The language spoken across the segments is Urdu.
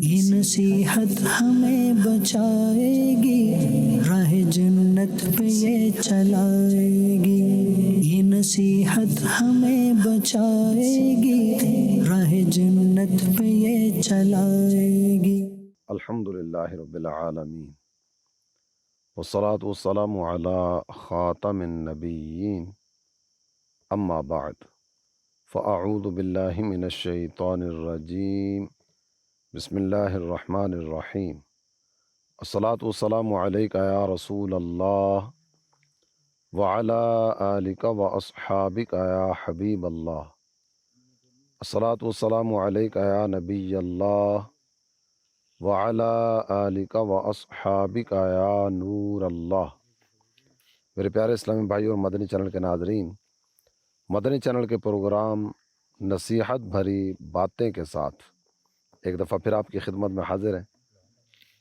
یہ نصیحت ہمیں بچائے گی، راہ جنت پہ یہ چلائے گی۔ یہ نصیحت ہمیں بچائے گی، راہ جنت پہ یہ چلائے گی۔ الحمدللہ رب العالمین والصلاة والسلام علی خاتم النبیین اما بعد فاعوذ باللہ من الشیطان الرجیم بسم اللہ الرحمن الرحیم الصلاة والسلام علیک یا رسول اللہ وعلی آلک واصحابک یا حبیب اللہ الصلاة والسلام علیک یا نبی اللہ وعلی آلک واصحابک یا نور اللہ۔ میرے پیارے اسلامی بھائی اور مدنی چینل کے ناظرین، مدنی چینل کے پروگرام نصیحت بھری باتیں کے ساتھ ایک دفعہ پھر آپ کی خدمت میں حاضر ہیں۔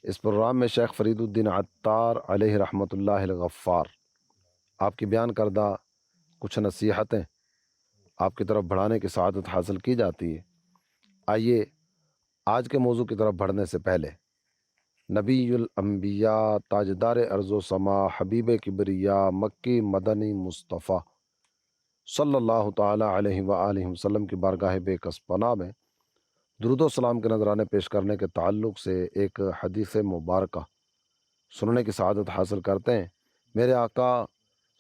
اس پروگرام میں شیخ فرید الدین عطار علیہ رحمۃ اللہ الغفار آپ کی بیان کردہ کچھ نصیحتیں آپ کی طرف بڑھانے کی سعادت حاصل کی جاتی ہے۔ آئیے آج کے موضوع کی طرف بڑھنے سے پہلے نبی الانبیاء تاجدار ارض و سما حبیب کبریا مکی مدنی مصطفیٰ صلی اللہ تعالی علیہ وآلہ وسلم کی بارگاہ بے کس پناہ میں درود و سلام کے نذرانے پیش کرنے کے تعلق سے ایک حدیث مبارکہ سننے کی سعادت حاصل کرتے ہیں۔ میرے آقا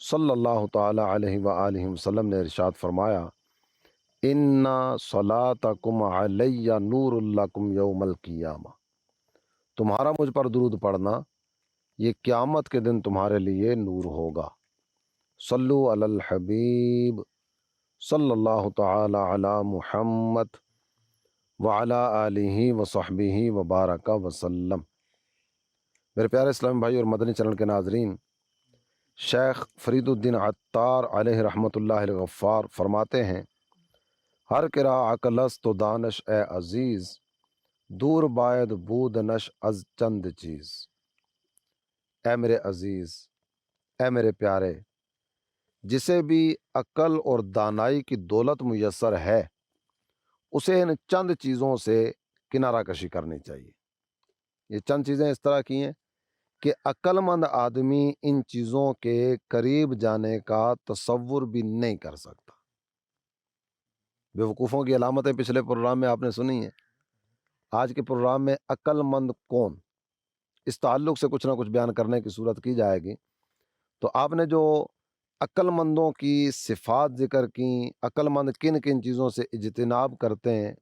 صلی اللہ تعالی علیہ وآلہ وسلم نے ارشاد فرمایا، ان صلاتکم علی نور لکم یوم القیامہ، تمہارا مجھ پر درود پڑھنا یہ قیامت کے دن تمہارے لیے نور ہوگا۔ صلو علی الحبیب صلی اللہ تعالی علی محمد وعلی آلہ وصحبہ وبارک وسلم۔ میرے پیارے اسلامی بھائی اور مدنی چینل کے ناظرین، شیخ فرید الدین عطار علیہ رحمۃ اللہ الغفار فرماتے ہیں، ہر کرا عقل است و دانش اے عزیز، دور باید بودنش از چند چیز۔ اے میرے عزیز، اے میرے پیارے، جسے بھی عقل اور دانائی کی دولت میسر ہے اسے ان چند چیزوں سے کنارہ کشی کرنی چاہیے۔ یہ چند چیزیں اس طرح کی ہیں کہ عقل مند آدمی ان چیزوں کے قریب جانے کا تصور بھی نہیں کر سکتا۔ بیوقوفوں کی علامتیں پچھلے پروگرام میں آپ نے سنی ہیں۔ آج کے پروگرام میں عقل مند کون، اس تعلق سے کچھ نہ کچھ بیان کرنے کی صورت کی جائے گی۔ تو آپ نے جو عقل مندوں کی صفات ذکر کی، عقل مند کن کن چیزوں سے اجتناب کرتے ہیں،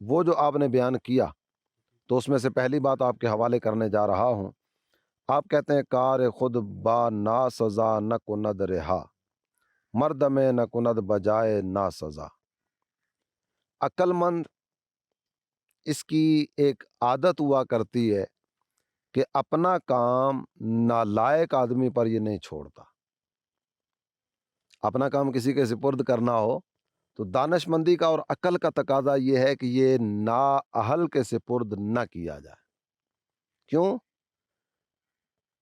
وہ جو آپ نے بیان کیا، تو اس میں سے پہلی بات آپ کے حوالے کرنے جا رہا ہوں۔ آپ کہتے ہیں، کار خود با نا سزا نہ کند رہا، مرد میں نہ کند بجائے نا سزا۔ عقل مند اس کی ایک عادت ہوا کرتی ہے کہ اپنا کام نالائق آدمی پر یہ نہیں چھوڑتا۔ اپنا کام کسی کے سپرد کرنا ہو تو دانش مندی کا اور عقل کا تقاضا یہ ہے کہ یہ نااہل کے سپرد نہ کیا جائے۔ کیوں؟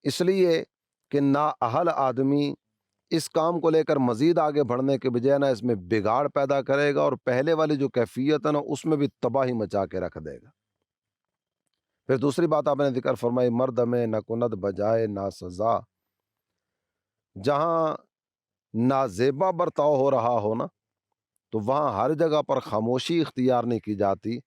اس لیے کہ نااہل آدمی اس کام کو لے کر مزید آگے بڑھنے کے بجائے نہ اس میں بگاڑ پیدا کرے گا، اور پہلے والی جو کیفیت ہے نا اس میں بھی تباہی مچا کے رکھ دے گا۔ پھر دوسری بات آپ نے ذکر فرمائی، مرد میں نہ کند بجائے نہ سزا۔ جہاں نازیبا برتاؤ ہو رہا ہو نا تو وہاں ہر جگہ پر خاموشی اختیار نہیں کی جاتی۔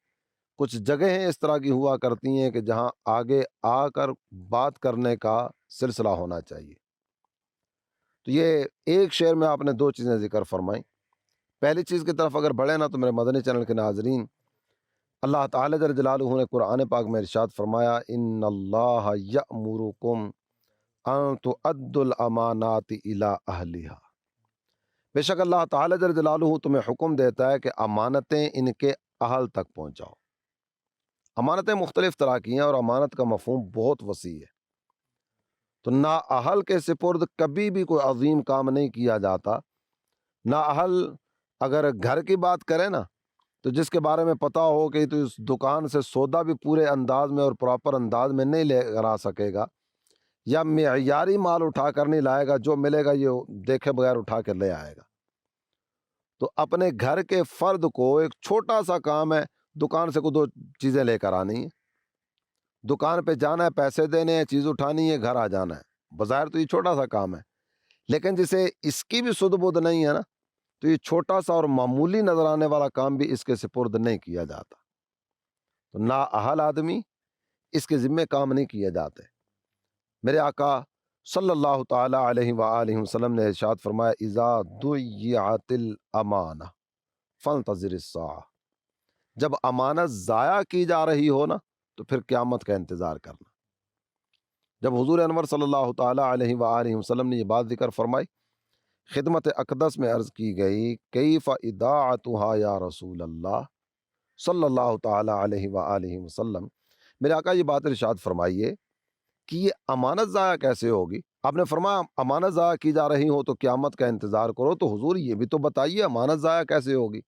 کچھ جگہیں اس طرح کی ہوا کرتی ہیں کہ جہاں آگے آ کر بات کرنے کا سلسلہ ہونا چاہیے۔ تو یہ ایک شعر میں آپ نے دو چیزیں ذکر فرمائیں۔ پہلی چیز کی طرف اگر بڑھے نا تو میرے مدنی چینل کے ناظرین، اللہ تعالی جل جلالہ نے قرآن پاک میں ارشاد فرمایا، ان اللہ یأمرکم ان تؤدوا الامانات الی اہلہا۔ بے شک اللہ تعالی جل جلالہ تمہیں حکم دیتا ہے کہ امانتیں ان کے اہل تک پہنچاؤ۔ امانتیں مختلف طرح کی ہیں اور امانت کا مفہوم بہت وسیع ہے۔ تو نااہل کے سپرد کبھی بھی کوئی عظیم کام نہیں کیا جاتا۔ نااہل اگر گھر کی بات کرے نا تو جس کے بارے میں پتا ہو کہ تو اس دکان سے سودا بھی پورے انداز میں اور پراپر انداز میں نہیں لے کر آ سکے گا، یا معیاری مال اٹھا کر نہیں لائے گا، جو ملے گا یہ دیکھے بغیر اٹھا کر لے آئے گا، تو اپنے گھر کے فرد کو ایک چھوٹا سا کام ہے دکان سے کوئی دو چیزیں لے کر آنی ہیں، دکان پہ جانا ہے، پیسے دینے ہیں، چیز اٹھانی ہے، گھر آ جانا ہے۔ بظاہر تو یہ چھوٹا سا کام ہے، لیکن جسے اس کی بھی سدھ بدھ نہیں ہے نا، تو یہ چھوٹا سا اور معمولی نظر آنے والا کام بھی اس کے سپرد نہیں کیا جاتا۔ تو نااہل آدمی اس کے ذمے کام نہیں کیے جاتے۔ میرے آقا صلی اللہ تعالی علیہ وآلہ وسلم نے ارشاد فرمایا اذا ضیعت الامانہ فانتظر الساعہ، جب امانت ضائع کی جا رہی ہو نا تو پھر قیامت کا انتظار کرنا۔ جب حضور انور صلی اللہ تعالی علیہ وآلہ وسلم نے یہ بات ذکر فرمائی، خدمت اقدس میں عرض کی گئی کیف اضاعتها یا رسول اللہ صلی اللہ تعالی علیہ وآلہ وسلم، میرے آقا یہ بات ارشاد فرمائیے کہ یہ امانت ضائع کیسے ہوگی؟ آپ نے فرمایا امانت ضائع کی جا رہی ہو تو قیامت کا انتظار کرو، تو حضور یہ بھی تو بتائیے امانت ضائع کیسے ہوگی؟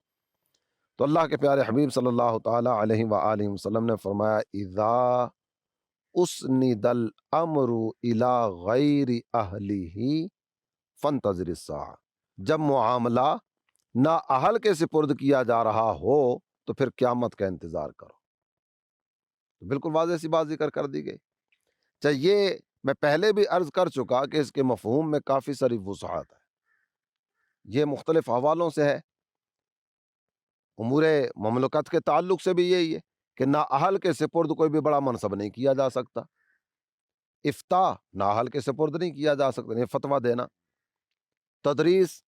تو اللہ کے پیارے حبیب صلی اللہ تعالی علیہ وآلہ وسلم نے فرمایا اذا اسند الامر الی غیر اہلہ فانتظر الساعہ، جب معاملہ نااہل کے سپرد کیا جا رہا ہو تو پھر قیامت کا انتظار کرو۔ تو بالکل واضح سی بات ذکر کر دی گئی۔ چاہے یہ میں پہلے بھی عرض کر چکا کہ اس کے مفہوم میں کافی ساری وسعت ہے، یہ مختلف حوالوں سے ہے۔ امور مملکت کے تعلق سے بھی یہی ہے کہ نااہل کے سپرد کوئی بھی بڑا منصب نہیں کیا جا سکتا، افتاء نااہل کے سپرد نہیں کیا جا سکتا، یہ فتویٰ دینا، تدریس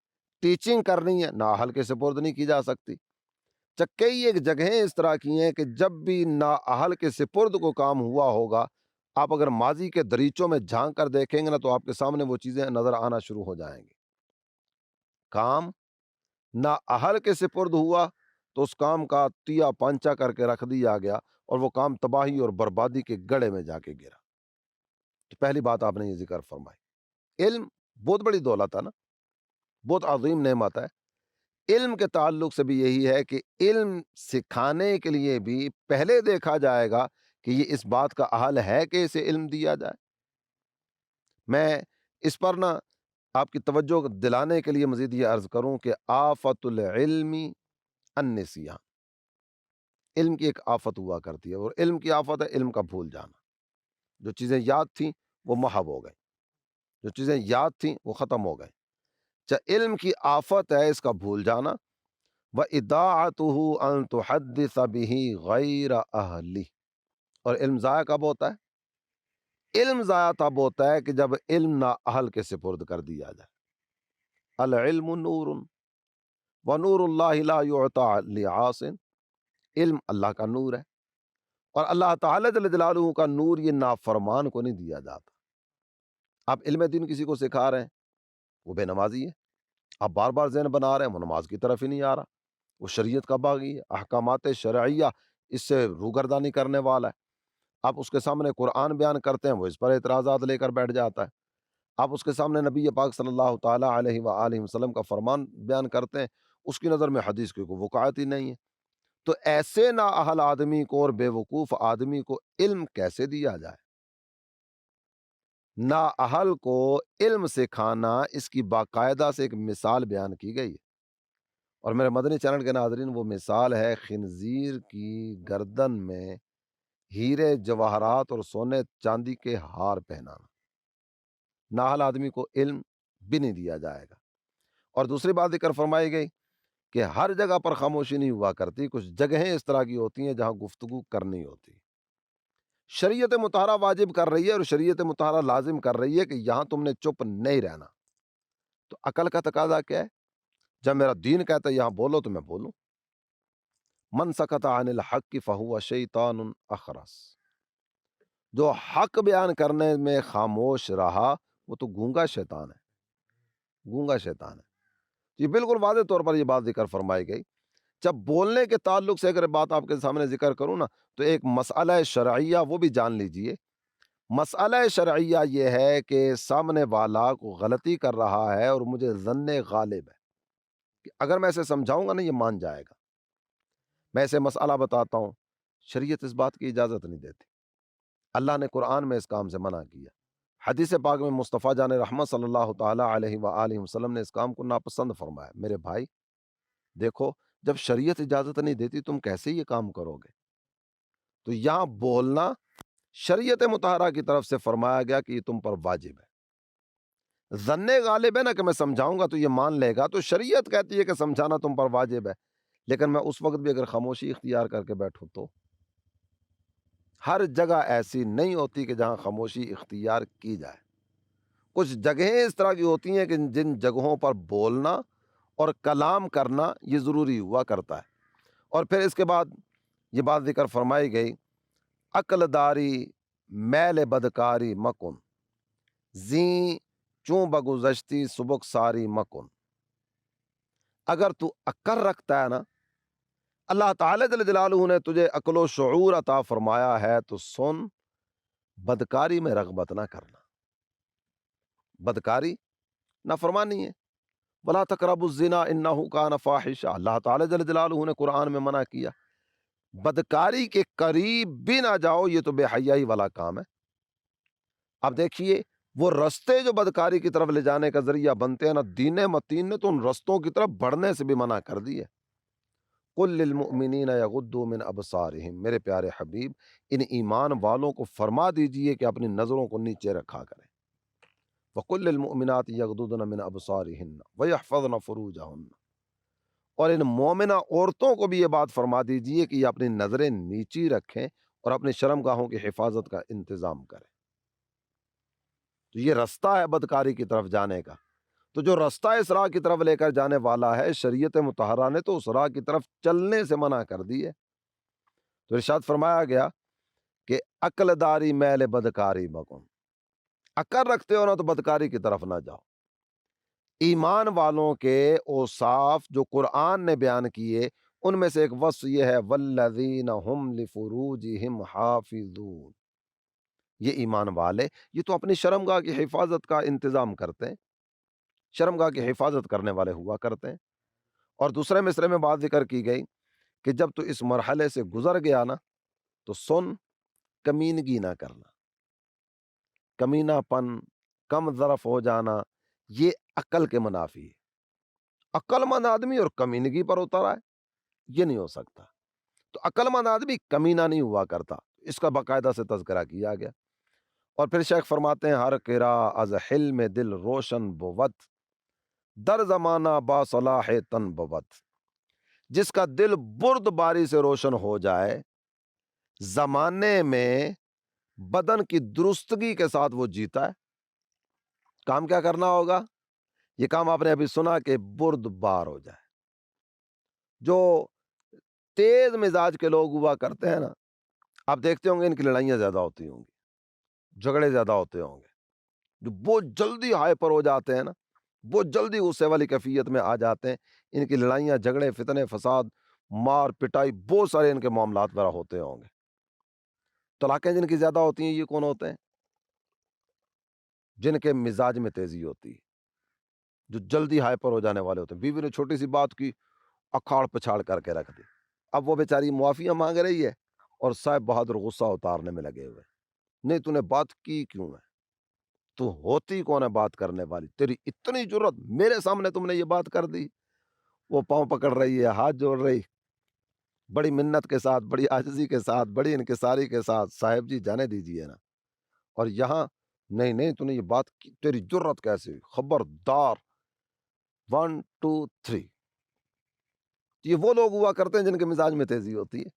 ٹیچنگ کرنی ہے نااہل کے سپرد نہیں کی جا سکتی۔ کئی ایک جگہیں اس طرح کی ہیں کہ جب بھی نااہل کے سپرد کو کام ہوا ہوگا، آپ اگر ماضی کے دریچوں میں جھانک کر دیکھیں گے نا تو آپ کے سامنے وہ چیزیں نظر آنا شروع ہو جائیں گی۔ کام نااہل کے سپرد ہوا تو اس کام کا تیا پانچا کر کے رکھ دیا گیا اور وہ کام تباہی اور بربادی کے گڑھے میں جا کے گرا۔ تو پہلی بات آپ نے یہ ذکر فرمائی۔ علم بہت بڑی دولت ہے نا، بہت عظیم نعمت ہے۔ علم کے تعلق سے بھی یہی ہے کہ علم سکھانے کے لیے بھی پہلے دیکھا جائے گا کہ یہ اس بات کا اہل ہے کہ اسے علم دیا جائے۔ میں اس پر نا آپ کی توجہ دلانے کے لیے مزید یہ عرض کروں کہ آفت العلم النسیان، علم کی ایک آفت ہوا کرتی ہے، اور علم کی آفت ہے علم کا بھول جانا۔ جو چیزیں یاد تھیں وہ محو ہو گئی، جو چیزیں یاد تھیں وہ ختم ہو گئی۔ چاہے علم کی آفت ہے اس کا بھول جانا، وَإِضَاعَتُهُ أَن تُحَدِّثَ بِهِ غَيْرَ أَهْلِهِ، اور علم ضائع کب ہوتا ہے؟ علم ضائع تب ہوتا ہے کہ جب علم نااہل کے سپرد کر دیا جائے۔ العلم نور ونور اللہ لا یعطى لعاص، علم اللہ کا نور ہے اور اللہ تعالی جل جلالہ کا نور یہ نافرمان کو نہیں دیا جاتا۔ آپ علم دین کسی کو سکھا رہے ہیں، وہ بے نمازی ہے، آپ بار بار ذہن بنا رہے ہیں، وہ نماز کی طرف ہی نہیں آ رہا، وہ شریعت کا باغی ہے، احکامات شرعیہ اس سے روگردانی کرنے والا ہے۔ آپ اس کے سامنے قرآن بیان کرتے ہیں، وہ اس پر اعتراضات لے کر بیٹھ جاتا ہے۔ آپ اس کے سامنے نبی پاک صلی اللہ تعالی علیہ وآلہ وسلم کا فرمان بیان کرتے ہیں، اس کی نظر میں حدیث کی کوئی وقعت ہی نہیں ہے۔ تو ایسے نااہل آدمی کو اور بے وقوف آدمی کو علم کیسے دیا جائے؟ نااہل کو علم سکھانا، اس کی باقاعدہ سے ایک مثال بیان کی گئی ہے، اور میرے مدنی چینل کے ناظرین وہ مثال ہے خنزیر کی گردن میں ہیرے جواہرات اور سونے چاندی کے ہار پہنانا۔ نااہل آدمی کو علم بھی نہیں دیا جائے گا۔ اور دوسری بات ذکر فرمائی گئی کہ ہر جگہ پر خاموشی نہیں ہوا کرتی، کچھ جگہیں اس طرح کی ہوتی ہیں جہاں گفتگو کرنی ہوتی ہے۔ شریعت مطہرہ واجب کر رہی ہے اور شریعت مطہرہ لازم کر رہی ہے کہ یہاں تم نے چپ نہیں رہنا۔ تو عقل کا تقاضا کیا ہے؟ جب میرا دین کہتا ہے یہاں بولو تو میں بولوں۔ من سکت عن الحق فہو شیطان اخرس، جو حق بیان کرنے میں خاموش رہا وہ تو گونگا شیطان ہے، گونگا شیطان ہے۔ یہ بالکل واضح طور پر یہ بات ذکر فرمائی گئی۔ جب بولنے کے تعلق سے اگر بات آپ کے سامنے ذکر کروں نا تو ایک مسئلہ شرعیہ وہ بھی جان لیجئے۔ مسئلہ شرعیہ یہ ہے کہ سامنے والا کو غلطی کر رہا ہے اور مجھے ظن غالب ہے کہ اگر میں اسے سمجھاؤں گا نا یہ مان جائے گا، میں اسے مسئلہ بتاتا ہوں، شریعت اس بات کی اجازت نہیں دیتی۔ اللہ نے قرآن میں اس کام سے منع کیا، حدیث پاک میں مصطفیٰ جان رحمت صلی اللہ تعالی علیہ وآلہ وسلم نے اس کام کو ناپسند فرمایا۔ میرے بھائی دیکھو، جب شریعت اجازت نہیں دیتی تم کیسے یہ کام کرو گے؟ تو یہاں بولنا شریعت مطہرہ کی طرف سے فرمایا گیا کہ یہ تم پر واجب ہے۔ ظن غالب ہے نا کہ میں سمجھاؤں گا تو یہ مان لے گا، تو شریعت کہتی ہے کہ سمجھانا تم پر واجب ہے، لیکن میں اس وقت بھی اگر خاموشی اختیار کر کے بیٹھوں تو ہر جگہ ایسی نہیں ہوتی کہ جہاں خاموشی اختیار کی جائے۔ کچھ جگہیں اس طرح کی ہوتی ہیں کہ جن جگہوں پر بولنا اور کلام کرنا یہ ضروری ہوا کرتا ہے۔ اور پھر اس کے بعد یہ بات ذکر فرمائی گئی، عقل داری میل بدکاری مکن، زیں چوں بگزشتی سبک ساری مکن۔ اگر تو عقل رکھتا ہے نا، اللہ تعالیٰ جل جلالہ نے تجھے عقل و شعور عطا فرمایا ہے، تو سن، بدکاری میں رغبت نہ کرنا۔ بدکاری نافرمانی ہے۔ وَلَا تَقْرَبُوا الزِّنَا إِنَّهُ كَانَ فَاحِشًا، اللہ تعالیٰ جل جلالہ نے قرآن میں منع کیا، بدکاری کے قریب بھی نہ جاؤ، یہ تو بے حیائی والا کام ہے۔ اب دیکھیے وہ رستے جو بدکاری کی طرف لے جانے کا ذریعہ بنتے ہیں نا، دین متین نے تو ان رستوں کی طرف بڑھنے سے بھی منع کر دی ہے۔ قُل لِّلْمُؤْمِنِينَ يَغُضُّوا مِنْ أَبْصَارِهِمْ، میرے پیارے حبیب ان ایمان والوں کو فرما دیجئے کہ اپنی نظروں کو نیچے رکھا کریں۔ وَقُل لِّلْمُؤْمِنَاتِ يَغْضُضْنَ مِنْ أَبْصَارِهِنَّ وَيَحْفَظْنَ فُرُوجَهُنَّ، اور ان مومنہ عورتوں کو بھی یہ بات فرما دیجئے کہ یہ اپنی نظریں نیچی رکھیں اور اپنی شرمگاہوں کی حفاظت کا انتظام کریں۔ تو یہ رستہ ہے بدکاری کی طرف جانے کا، تو جو رستہ اس راہ کی طرف لے کر جانے والا ہے، شریعت مطہرہ نے تو اس راہ کی طرف چلنے سے منع کر دی ہے۔ تو ارشاد فرمایا گیا کہ عقل داری میل بدکاری مکن، عقل رکھتے ہو نا تو بدکاری کی طرف نہ جاؤ۔ ایمان والوں کے اوصاف جو قرآن نے بیان کیے، ان میں سے ایک وصف یہ ہے، والذین ہم لفروجہم حافظون، یہ ایمان والے یہ تو اپنی شرمگاہ کی حفاظت کا انتظام کرتے ہیں، شرمگاہ کی حفاظت کرنے والے ہوا کرتے ہیں۔ اور دوسرے مصرے میں بات ذکر کی گئی کہ جب تو اس مرحلے سے گزر گیا نا تو سن، کمینگی نہ کرنا، کمینہ پن، کم ظرف ہو جانا، یہ عقل کے منافی ہے۔ عقل مند آدمی اور کمینگی پر اترا ہے، یہ نہیں ہو سکتا۔ تو عقل مند آدمی کمینہ نہیں ہوا کرتا، اس کا باقاعدہ سے تذکرہ کیا گیا۔ اور پھر شیخ فرماتے ہیں، ہر قرا از حلم دل روشن بود، در زمانہ با صلاح تن بود، جس کا دل برد باری سے روشن ہو جائے، زمانے میں بدن کی درستگی کے ساتھ وہ جیتا ہے۔ کام کیا کرنا ہوگا؟ یہ کام آپ نے ابھی سنا کہ برد بار ہو جائے۔ جو تیز مزاج کے لوگ ہوا کرتے ہیں نا، آپ دیکھتے ہوں گے ان کی لڑائیاں زیادہ ہوتی ہوں گی، جھگڑے زیادہ ہوتے ہوں گے۔ جو بہت جلدی ہائپر ہو جاتے ہیں نا، بہت جلدی غصے والی کیفیت میں آ جاتے ہیں، ان کی لڑائیاں، جھگڑے، فتنے، فساد، مار پٹائی، بہت سارے ان کے معاملات وغیرہ ہوتے ہوں گے۔ طلاقیں جن کی زیادہ ہوتی ہیں، یہ کون ہوتے ہیں؟ جن کے مزاج میں تیزی ہوتی ہے، جو جلدی ہائپر ہو جانے والے ہوتے ہیں۔ بیوی نے چھوٹی سی بات کی، اکھاڑ پچھاڑ کر کے رکھ دی، اب وہ بیچاری معافیاں مانگ رہی ہے اور صاحب بہادر غصہ اتارنے میں لگے ہوئے، نہیں تو نے بات کی کیوں ہے؟ تو ہوتی کون ہے بات کرنے والی؟ تیری اتنی جرت، میرے سامنے تم نے یہ بات کر دی۔ وہ پاؤں پکڑ رہی ہے، ہاتھ جوڑ رہی، بڑی منت کے ساتھ، بڑی عاجزی کے ساتھ، بڑی انکساری کے ساتھ، صاحب جی جانے دیجئے نا۔ اور یہاں نہیں نہیں تو نے یہ بات کی، تیری جرت کیسے ہوئی؟ خبردار، 1 2 3۔ یہ وہ لوگ ہوا کرتے ہیں جن کے مزاج میں تیزی ہوتی ہے۔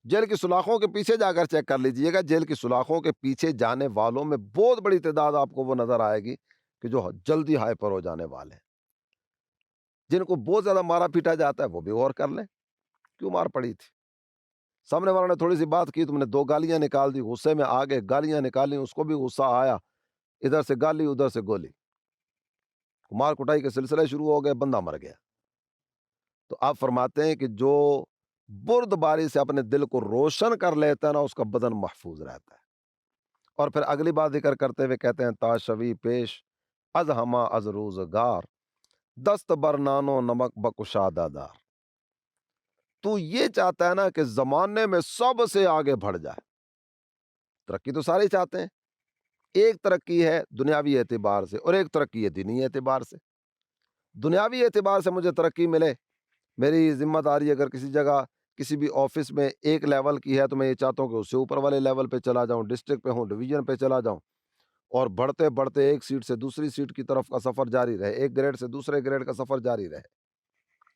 جیل کی سلاخوں کے پیچھے جا کر چیک کر لیجئے گا، جیل کی سلاخوں کے پیچھے جانے والوں میں بہت بڑی تعداد آپ کو وہ نظر آئے گی کہ جو جلدی ہائپر ہو جانے والے ہیں، جن کو بہت زیادہ مارا پیٹا جاتا ہے۔ وہ بھی غور کر لیں، کیوں مار پڑی تھی؟ سامنے والوں نے تھوڑی سی بات کی، تم نے 2 گالیاں نکال دی، غصے میں آگے گالیاں نکالی، اس کو بھی غصہ آیا، ادھر سے گالی ادھر سے گولی، مار کٹائی کے سلسلے شروع ہو گئے، بندہ مر گیا۔ تو آپ فرماتے ہیں کہ جو برد باری سے اپنے دل کو روشن کر لیتا ہے نا، اس کا بدن محفوظ رہتا ہے۔ اور پھر اگلی بات ذکر کرتے ہوئے کہتے ہیں، تاشوی پیش از ہما از روزگار، دست بر نان و نمک بکشادہ دار۔ تو یہ چاہتا ہے نا کہ زمانے میں سب سے آگے بڑھ جائے۔ ترقی تو سارے چاہتے ہیں، ایک ترقی ہے دنیاوی اعتبار سے اور ایک ترقی ہے دینی اعتبار سے۔ دنیاوی اعتبار سے مجھے ترقی ملے، میری ذمہ داری اگر کسی جگہ کسی بھی آفس میں ایک لیول کی ہے تو میں یہ چاہتا ہوں کہ اس سے اوپر والے لیول پہ چلا جاؤں، ڈسٹرکٹ پہ ہوں، ڈویژن پہ چلا جاؤں، اور بڑھتے بڑھتے ایک سیٹ سے دوسری سیٹ کی طرف کا سفر جاری رہے، ایک گریڈ سے دوسرے گریڈ کا سفر جاری رہے۔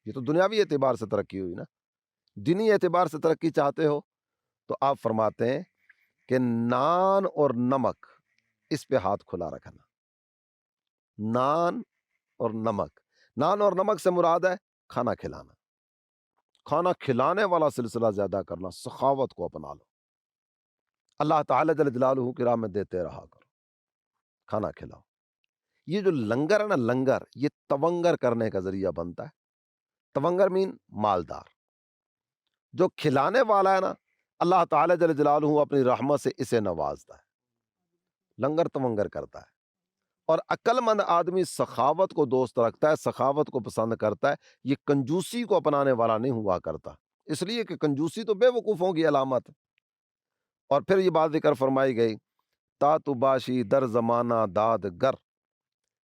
یہ تو دنیاوی اعتبار سے ترقی ہوئی نا۔ دینی اعتبار سے ترقی چاہتے ہو تو آپ فرماتے ہیں کہ نان اور نمک اس پہ ہاتھ کھلا رکھنا۔ نان اور نمک، نان اور نمک سے مراد ہے کھانا کھلانا، کھانا کھلانے والا سلسلہ زیادہ کرنا، سخاوت کو اپنا لو، اللہ تعالیٰ جل جلالہ کی راہ میں دیتے رہا کرو، کھانا کھلاؤ۔ یہ جو لنگر ہے نا، لنگر یہ تونگر کرنے کا ذریعہ بنتا ہے۔ تونگر مین مالدار، جو کھلانے والا ہے نا، اللہ تعالیٰ جل جلالہ اپنی رحمت سے اسے نوازتا ہے، لنگر تونگر کرتا ہے۔ اور عقل مند آدمی سخاوت کو دوست رکھتا ہے، سخاوت کو پسند کرتا ہے، یہ کنجوسی کو اپنانے والا نہیں ہوا کرتا، اس لیے کہ کنجوسی تو بے وقوفوں کی علامت ہے۔ اور پھر یہ بات ذکر فرمائی گئی، تا تو باشی در زمانہ داد گر،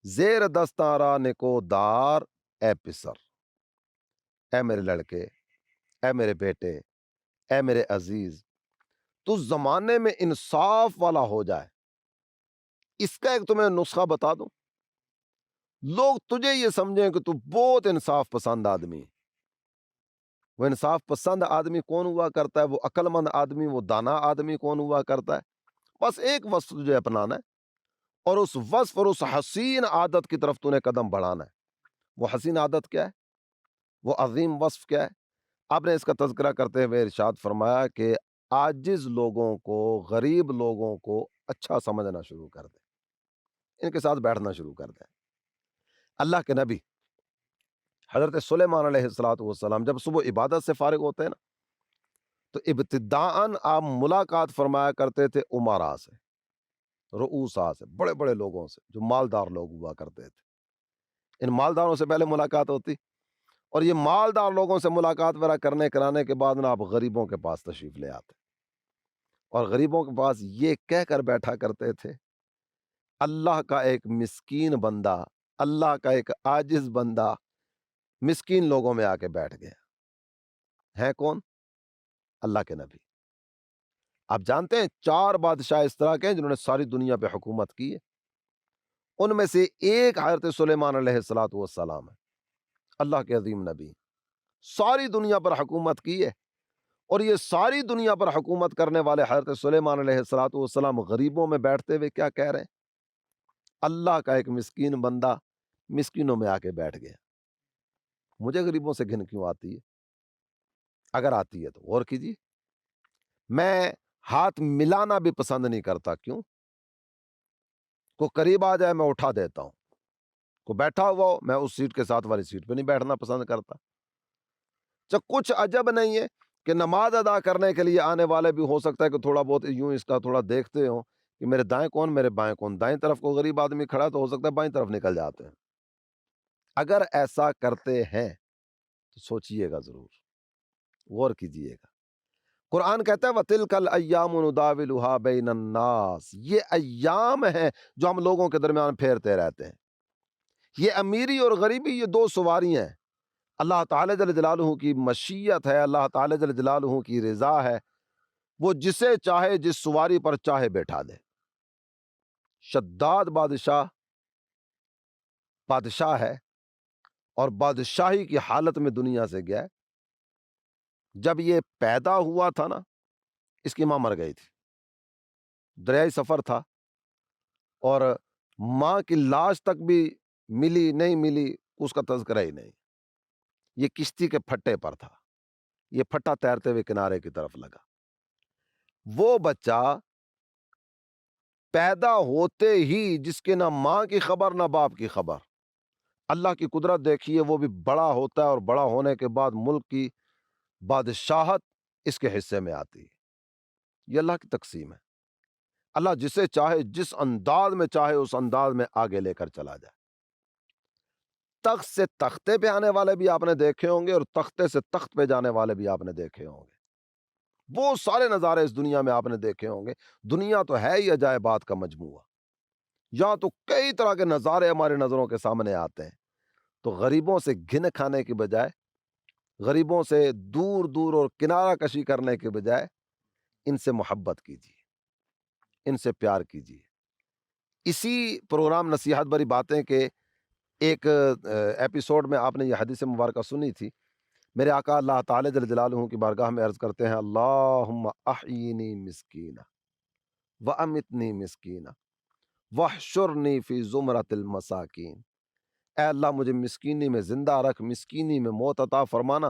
زیر دستاراں کو دار اے پسر، اے میرے لڑکے، اے میرے بیٹے، اے میرے عزیز، تو زمانے میں انصاف والا ہو جائے۔ اس کا ایک تمہیں نسخہ بتا دوں، لوگ تجھے یہ سمجھیں کہ تو بہت انصاف پسند آدمی۔ وہ انصاف پسند آدمی کون ہوا کرتا ہے؟ وہ عقل مند آدمی، وہ دانا آدمی کون ہوا کرتا ہے؟ بس ایک وصف تجھے اپنانا ہے، اور اس وصف اور اس حسین عادت کی طرف تو نے قدم بڑھانا ہے۔ وہ حسین عادت کیا ہے؟ وہ عظیم وصف کیا ہے؟ آپ نے اس کا تذکرہ کرتے ہوئے ارشاد فرمایا کہ عاجز لوگوں کو، غریب لوگوں کو اچھا سمجھنا شروع کر دے، ان کے ساتھ بیٹھنا شروع کر دے۔ اللہ کے نبی حضرت سلیمان علیہ السلام جب صبح عبادت سے فارغ ہوتے ہیں نا، تو ابتداءً آپ ملاقات فرمایا کرتے تھے امراء سے، رؤوسا سے، بڑے بڑے لوگوں سے، جو مالدار لوگ ہوا کرتے تھے۔ ان مالداروں سے پہلے ملاقات ہوتی، اور یہ مالدار لوگوں سے ملاقات وغیرہ کرنے کرانے کے بعد نا آپ غریبوں کے پاس تشریف لے آتے، اور غریبوں کے پاس یہ کہہ کر بیٹھا کرتے تھے، اللہ کا ایک مسکین بندہ، اللہ کا ایک عاجز بندہ مسکین لوگوں میں آ کے بیٹھ گیا ہے۔ کون؟ اللہ کے نبی۔ آپ جانتے ہیں 4 بادشاہ اس طرح کے ہیں جنہوں نے ساری دنیا پہ حکومت کی ہے، ان میں سے ایک حضرت سلیمان علیہ السلام ہے، اللہ کے عظیم نبی، ساری دنیا پر حکومت کی ہے۔ اور یہ ساری دنیا پر حکومت کرنے والے حضرت سلیمان علیہ السلام غریبوں میں بیٹھتے ہوئے کیا کہہ رہے ہیں؟ اللہ کا ایک مسکین بندہ مسکینوں میں آ کے بیٹھ گیا۔ مجھے غریبوں سے گھن کیوں آتی ہے؟ اگر آتی ہے تو غور کیجیے۔ میں ہاتھ ملانا بھی پسند نہیں کرتا، کیوں؟ کو قریب آ جائے میں اٹھا دیتا ہوں، کو بیٹھا ہوا ہو میں اس سیٹ کے ساتھ والی سیٹ پہ نہیں بیٹھنا پسند کرتا۔ جب کچھ عجب نہیں ہے کہ نماز ادا کرنے کے لیے آنے والے بھی ہو سکتا ہے کہ تھوڑا بہت یوں اس کا تھوڑا دیکھتے ہوں کہ میرے دائیں کون، میرے بائیں کون، دائیں طرف کو غریب آدمی کھڑا تو ہو سکتا ہے بائیں طرف نکل جاتے ہیں۔ اگر ایسا کرتے ہیں تو سوچئے گا ضرور، غور کیجئے گا۔ قرآن کہتا ہے وَتِلْكَ الْأَيَّامُ نُدَاوِلُهَا بَيْنَ النَّاسِ، یہ ایام ہیں جو ہم لوگوں کے درمیان پھیرتے رہتے ہیں۔ یہ امیری اور غریبی یہ 2 سواریاں ہیں، اللہ تعالیٰ جل جلالہ کی مشیت ہے، اللہ تعالیٰ جل جلالہ کی رضا ہے، وہ جسے چاہے جس سواری پر چاہے بیٹھا دے۔ شداد بادشاہ ہے، اور بادشاہی کی حالت میں دنیا سے گیا ہے۔ جب یہ پیدا ہوا تھا نا، اس کی ماں مر گئی تھی، دریائی سفر تھا، اور ماں کی لاش تک بھی ملی نہیں ملی اس کا تذکرہ ہی نہیں۔ یہ کشتی کے پھٹے پر تھا، یہ پھٹا تیرتے ہوئے کنارے کی طرف لگا۔ وہ بچہ پیدا ہوتے ہی جس کے نہ ماں کی خبر نہ باپ کی خبر، اللہ کی قدرت دیکھیے، وہ بھی بڑا ہوتا ہے، اور بڑا ہونے کے بعد ملک کی بادشاہت اس کے حصے میں آتی ہے۔ یہ اللہ کی تقسیم ہے، اللہ جسے چاہے جس انداز میں چاہے اس انداز میں آگے لے کر چلا جائے۔ تخت سے تختے پہ آنے والے بھی آپ نے دیکھے ہوں گے، اور تختے سے تخت پہ جانے والے بھی آپ نے دیکھے ہوں گے۔ وہ سارے نظارے اس دنیا میں آپ نے دیکھے ہوں گے۔ دنیا تو ہے ہی عجائبات کا مجموعہ، یہاں تو کئی طرح کے نظارے ہماری نظروں کے سامنے آتے ہیں۔ تو غریبوں سے گھن کھانے کی بجائے غریبوں سے دور دور اور کنارہ کشی کرنے کے بجائے ان سے محبت کیجیے، ان سے پیار کیجیے۔ اسی پروگرام نصیحت بری باتیں کے ایک ایپیسوڈ میں آپ نے یہ حدیث مبارکہ سنی تھی۔ میرے آقا اللہ تعالی جل جلالہ کی بارگاہ میں عرض کرتے ہیں، اللہم احیینی مسکینہ وامتنی مسکینہ واحشرنی فی زمرۃ المساکین۔ اے اللہ مجھے مسکینی میں زندہ رکھ، مسکینی میں موت عطا فرمانا،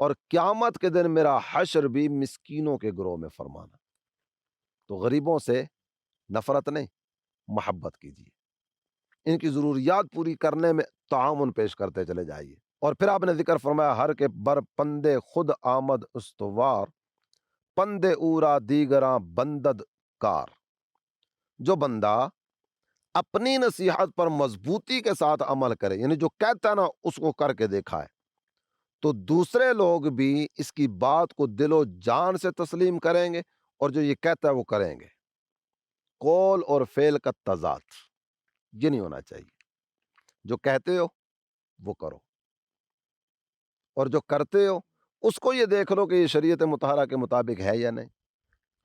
اور قیامت کے دن میرا حشر بھی مسکینوں کے گروہ میں فرمانا۔ تو غریبوں سے نفرت نہیں، محبت کیجیے، ان کی ضروریات پوری کرنے میں تعاون پیش کرتے چلے جائیے۔ اور پھر آپ نے ذکر فرمایا، ہر کے بر پندے خود آمد استوار، پندے اورا دیگراں بندد کار۔ جو بندہ اپنی نصیحت پر مضبوطی کے ساتھ عمل کرے، یعنی جو کہتا ہے نا اس کو کر کے دیکھا ہے، تو دوسرے لوگ بھی اس کی بات کو دل و جان سے تسلیم کریں گے، اور جو یہ کہتا ہے وہ کریں گے۔ قول اور فعل کا تضاد یہ نہیں ہونا چاہیے۔ جو کہتے ہو وہ کرو، اور جو کرتے ہو اس کو یہ دیکھ لو کہ یہ شریعت مطہرہ کے مطابق ہے یا نہیں۔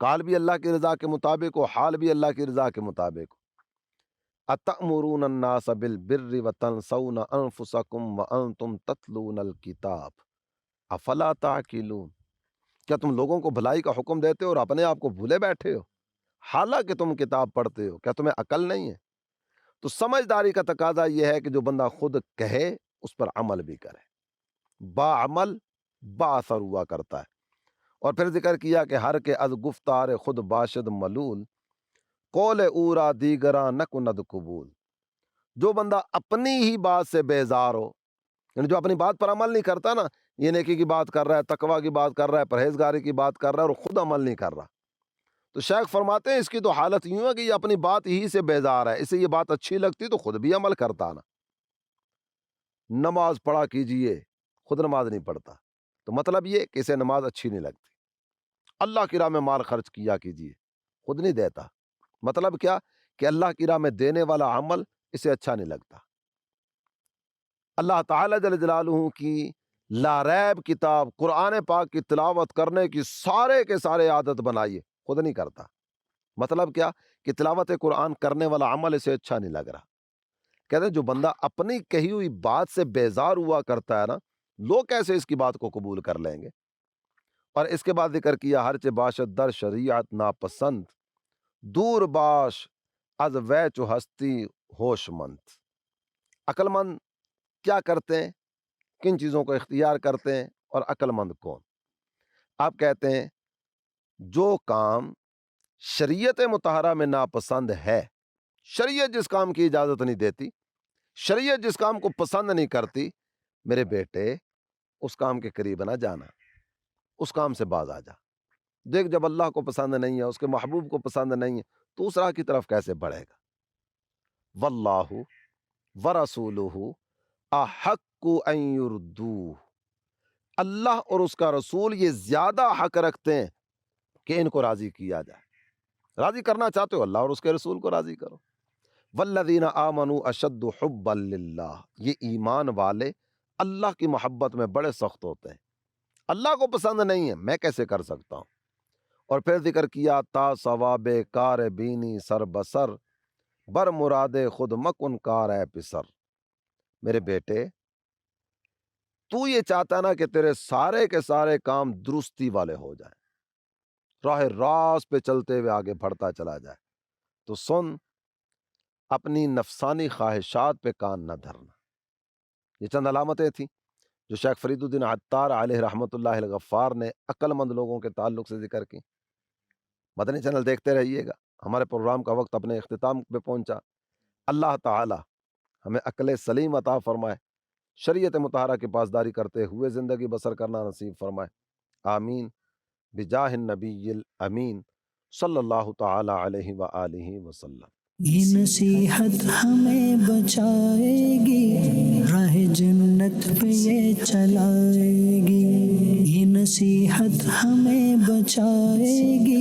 قال بھی اللہ کی رضا کے مطابق ہو، حال بھی اللہ کی رضا کے مطابق ہو۔ اتأمرون الناس بالبر وتنسون انفسکم وانتم تتلون الکتاب افلا تعقلون۔ کیا تم لوگوں کو بھلائی کا حکم دیتے ہو اور اپنے آپ کو بھولے بیٹھے ہو، حالانکہ تم کتاب پڑھتے ہو؟ کیا تمہیں عقل نہیں ہے؟ تو سمجھداری کا تقاضا یہ ہے کہ جو بندہ خود کہے اس پر عمل بھی کرے، با عمل با اثر ہوا کرتا ہے۔ اور پھر ذکر کیا کہ ہر کے از گفتار خود باشد ملول، قول اورا دیگراں نہ کند قبول۔ جو بندہ اپنی ہی بات سے بیزار ہو، یعنی جو اپنی بات پر عمل نہیں کرتا نا، یہ نیکی کی بات کر رہا ہے، تقوی کی بات کر رہا ہے، پرہیزگاری کی بات کر رہا ہے، اور خود عمل نہیں کر رہا، تو شیخ فرماتے ہیں اس کی تو حالت یوں ہے کہ یہ اپنی بات ہی سے بیزار ہے، اسے یہ بات اچھی لگتی تو خود بھی عمل کرتا نا۔ نماز پڑھا کیجئے، خود نماز نہیں پڑھتا، تو مطلب یہ کہ اسے نماز اچھی نہیں لگتی۔ اللہ کی راہ میں مال خرچ کیا کیجئے، خود نہیں دیتا، مطلب کیا کہ اللہ کی راہ میں دینے والا عمل اسے اچھا نہیں لگتا۔ اللہ تعالی جل جلالہ کی لا ریب کتاب قرآن پاک کی تلاوت کرنے کی سارے کے سارے عادت بنائیے، خود نہیں کرتا، مطلب کیا کہ تلاوت قرآن کرنے والا عمل اسے اچھا نہیں لگ رہا۔ کہتے ہیں جو بندہ اپنی کہی ہوئی بات سے بیزار ہوا کرتا ہے نا، لوگ کیسے اس کی بات کو قبول کر لیں گے؟ اور اس کے بعد ذکر کیا ہرچہ باشد در شریعت ناپسند، دور باش از ویچ و ہستی ہوش مند۔ عقل مند کیا کرتے ہیں، کن چیزوں کو اختیار کرتے ہیں، اور عقل مند کون؟ آپ کہتے ہیں جو کام شریعت مطہرہ میں ناپسند ہے، شریعت جس کام کی اجازت نہیں دیتی، شریعت جس کام کو پسند نہیں کرتی، میرے بیٹے اس کام کے قریب نہ جانا، اس کام سے باز آ جا۔ دیکھ جب اللہ کو پسند نہیں ہے، اس کے محبوب کو پسند نہیں ہے، تو اس راہ کی طرف کیسے بڑھے گا؟ واللہ ورسولہ احق ان یردوہ، اللہ اور اس کا رسول یہ زیادہ حق رکھتے ہیں کہ ان کو راضی کیا جائے۔ راضی کرنا چاہتے ہو اللہ اور اس کے رسول کو راضی کرو۔ والذین آمنوا اشد حبا للہ، یہ ایمان والے اللہ کی محبت میں بڑے سخت ہوتے ہیں۔ اللہ کو پسند نہیں ہے، میں کیسے کر سکتا ہوں؟ اور پھر ذکر کیا تا ثواب کار بینی سر بسر، بر مراد خود مکن کار اے پسر۔ میرے بیٹے تو یہ چاہتا نا کہ تیرے سارے کے سارے کام درستی والے ہو جائیں، راہ راست پہ چلتے ہوئے آگے بڑھتا چلا جائے، تو سن اپنی نفسانی خواہشات پہ کان نہ دھرنا۔ یہ چند علامتیں تھیں جو شیخ فرید الدین عطار علیہ رحمۃ اللہ الغفار نے عقل مند لوگوں کے تعلق سے ذکر کی۔ مدنی چینل دیکھتے رہیے گا۔ ہمارے پروگرام کا وقت اپنے اختتام پہ پہنچا۔ اللہ تعالی ہمیں عقل سلیم عطا فرمائے، شریعت مطہرہ کی پاسداری کرتے ہوئے زندگی بسر کرنا نصیب فرمائے، آمین، بجاہ النبی الامین صلی اللہ تعالی علیہ وآلہ وسلم۔ یہ نصیحت ہمیں بچائے گی، راہ جنت پہ یہ چلائے گی، یہ نصیحت ہمیں بچائے گی،